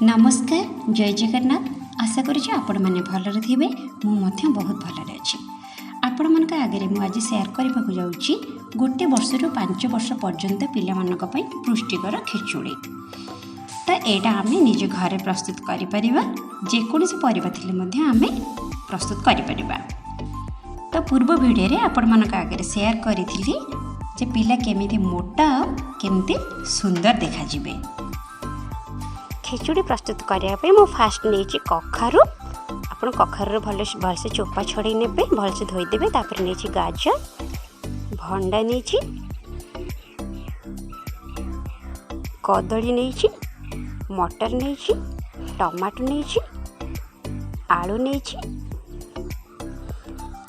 नमस्कार जय जगन्नाथ। आशा करुँच आपण मैंने भलरे थे। मुझे बहुत भलरे अच्छी। आपण मान आगे मुझे सेयार करने को जाऊँगी गोटे वर्ष रु 5 वर्ष पर्यंत पिलामान पुष्टिकर खिचुड़ी। तो यहाँ आम निज घर प्रस्तुत करेकोसी परिवा थी आम प्रस्तुत कर। तो पूर्व वीडियो आपण मान आगे सेयार करी जे पिला केमिति मोटा केमिति सुंदर देखाजिबे। खिचुड़ी प्रस्तुत करने मु फास्ट नहीं कखारू। आपण कखारू भलसे चोपा छड़े ने भलसे धोईदेवे। तापर नहीं गाजर भंडा नहीं कदली नहीं मटर नहीं टमाटो नहीं आलू नहीं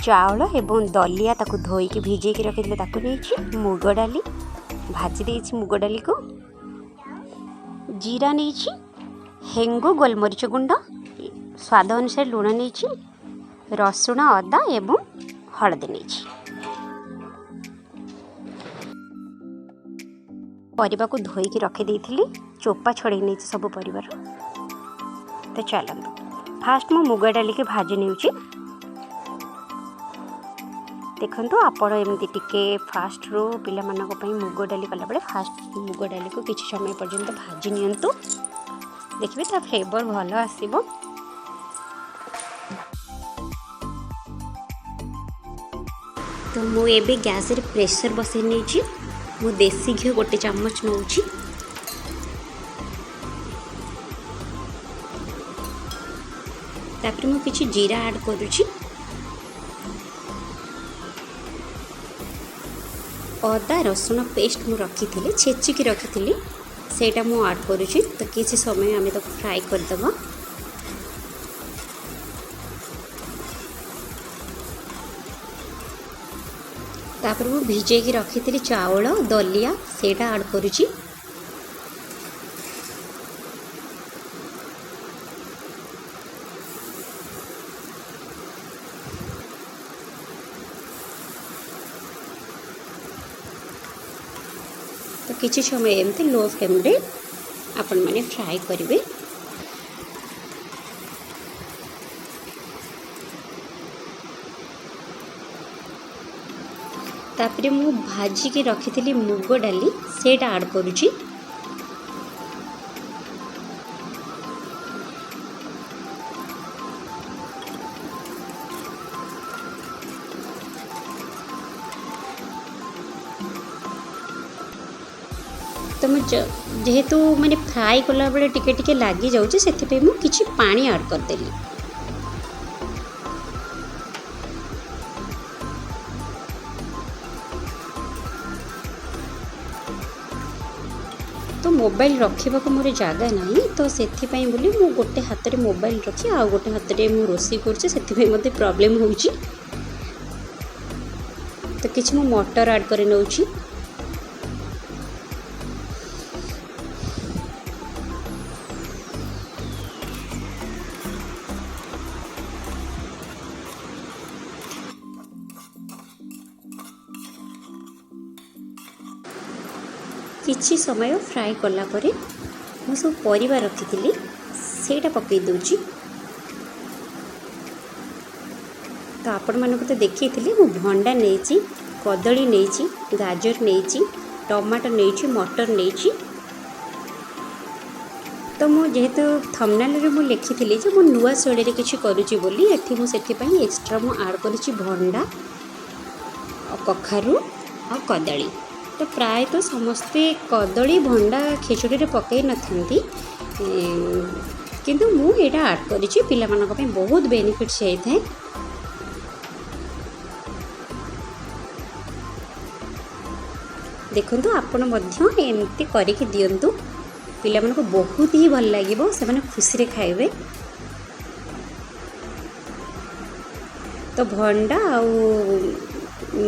चाउल एवं दलिया ताकू धोईकी भिजेकी रखिले ताकू नहीं मुग डाली भाजी देछि मुग डाली को जीरा नहीं हेंगु गोलमरीच गुंड स्वाद अनुसार लुण नहीं रसुण अदा एवं हलदी नहीं। परिवा को धोईकी रखी चोपा छड़े नहीं सब परिवार। तो चलते फास्ट मु मुग डाली के भाजी नहीं देखो आपण एमती टिके फास्ट रो पिला मानक पई मुग डाली कला बेले फास्ट मुग डाली को किछि समय पर्यंत भाजी नियंतु। देखिए ता फ्लेवर भल आसीबो। तो मु एबे गैस रे प्रेशर बसै नेछि। मु देसी घी गोटे चम्मच नौछि। तापर मु किछि जीरा ऐड करूछि। अदा रसुण पेस्ट मु रखी छेचिकी रखी सेटा मु ऐड करुछि। तो किसी समय आम तो फ्राई करदेव। तापर मु भिजेकी रखी चाउल दलिया सेटा ऐड करुछि। तो किसी समय एमती लो फ्लेम रे आपण माने फ्राई करेंगे। तापरे मु भाजी के रखी मुग डाली सेटा ऐड करुछि। तो जेहेतु मैंने फ्राई कला बेले टिके टिके लगी जाऊँ से मु किछि पानी ऐड करदेली। तो मोबाइल रखा मोर जगह नहीं तो से बोली मु गोटे हाथ में मोबाइल रखी आ गोटे हाथ में मु रोषे कर मत प्रॉब्लम हो। तो किछि मु मटर ऐड कर नौछि। किछि समय फ्राई कला परे मु सब परिवा रखी सेटा पकई दूची। तो आपण मानक तो देखी मु भंडा नहीं कदली नहीं गाजर नहीं टमाटो नहीं मटर नहीं। तो मु जेहेतु थंबनेल रे मु लिखी जे मु नुआ शैली रे किछि करूची बोली एठी मु सेठी पई एक्स्ट्रा मु ऐड करूची भंडा कखारू और कदली। तो प्राय तो समस्ते कदली भंडा खिचुड़ी रे पकई न थांती किंतु मु एटा ऐड करिछि पिला मानक पई बहुत बेनिफिट्स होइथाय। देखंतु आपण मध्य एमती करिकि दियंतु पिला मानक बहुत ही भल लागिबो से माने खुशी रे खाइबे। तो भंडा आउ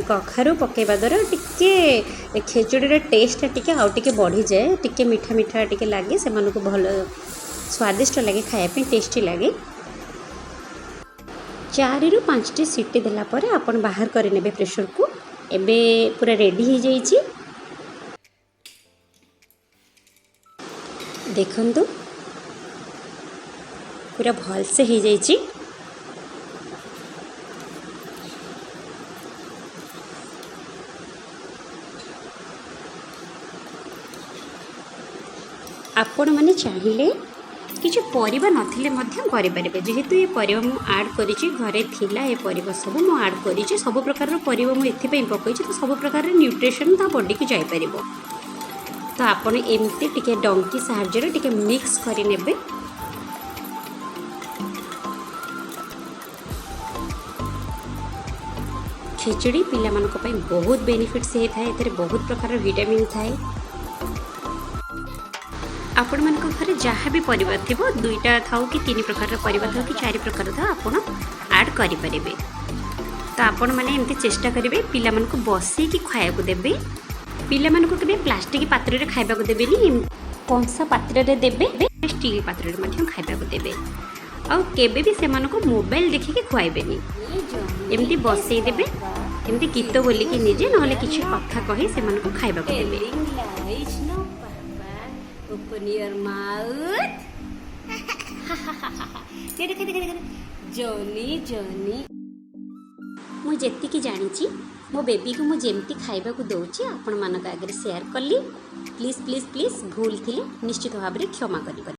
कखारू पकेबा द्वारा टिके खिचुड़ी टेस्ट टिके आउ टिके बढ़ी जाए टिके मीठा मीठा टिके लगे से मानक भल स्वादिष्ट लगे खाया टेस्टी लगे। 4 ରୁ 5टी सीटी देला परे आपण बाहर कर नेबे प्रेशर को। एबे पूरा रेडी हो जाइए। देखंतु पूरा भल से हो जाइए। आपण मैंने चाहिए किसी परिबा नथिले मध्य करें, जेहेतु ये परिबा मु ऐड करिछि घरे थिला ये परिबा सब मु ऐड करिछि सब प्रकार परिबा मु एथि पकई तो सब प्रकार न्यूट्रिशन ता बॉडी की जाई परिबो। तो आपण एमती टिके डंकी साहाय्य टिके मिक्स करि नेबे। खिचड़ी पिला मानक पई बहुत बेनिफिट्स हे थाए, एथरे बहुत प्रकार विटामिन थाए। आपण मानक घरे जहाँ भी परिबा थिबो दुईटा थाउ कि तीन प्रकार परिबा थाउ कि चार प्रकार थाउ आपण ऐड करि परिबे। तो आपण माने एमती चेष्टा करिवे पिला मानक बसे कि खाया को देबे। पिला मानक केबे प्लास्टिक पात्र रे खाइबा को देबेनी, कंसा पात्र रे देबे, स्टील पात्र रे मध्य खाइबा को देबे। आ केबे भी से मानक मोबाइल देखि के खुआइबेनी, एमती बसे देबे, एमती गीत बोली कि निजे नहले किछि कथा कहि से मानक खाइबा को देबे। Open your mouth. जोनी जोनी मु जेतिकी जानी मो बेबी को मुझे खाइबा को दौची आपण मानक आगे शेयर कली। प्लीज प्लीज प्लीज भूल थिले निश्चित भाव में क्षमा करिबा।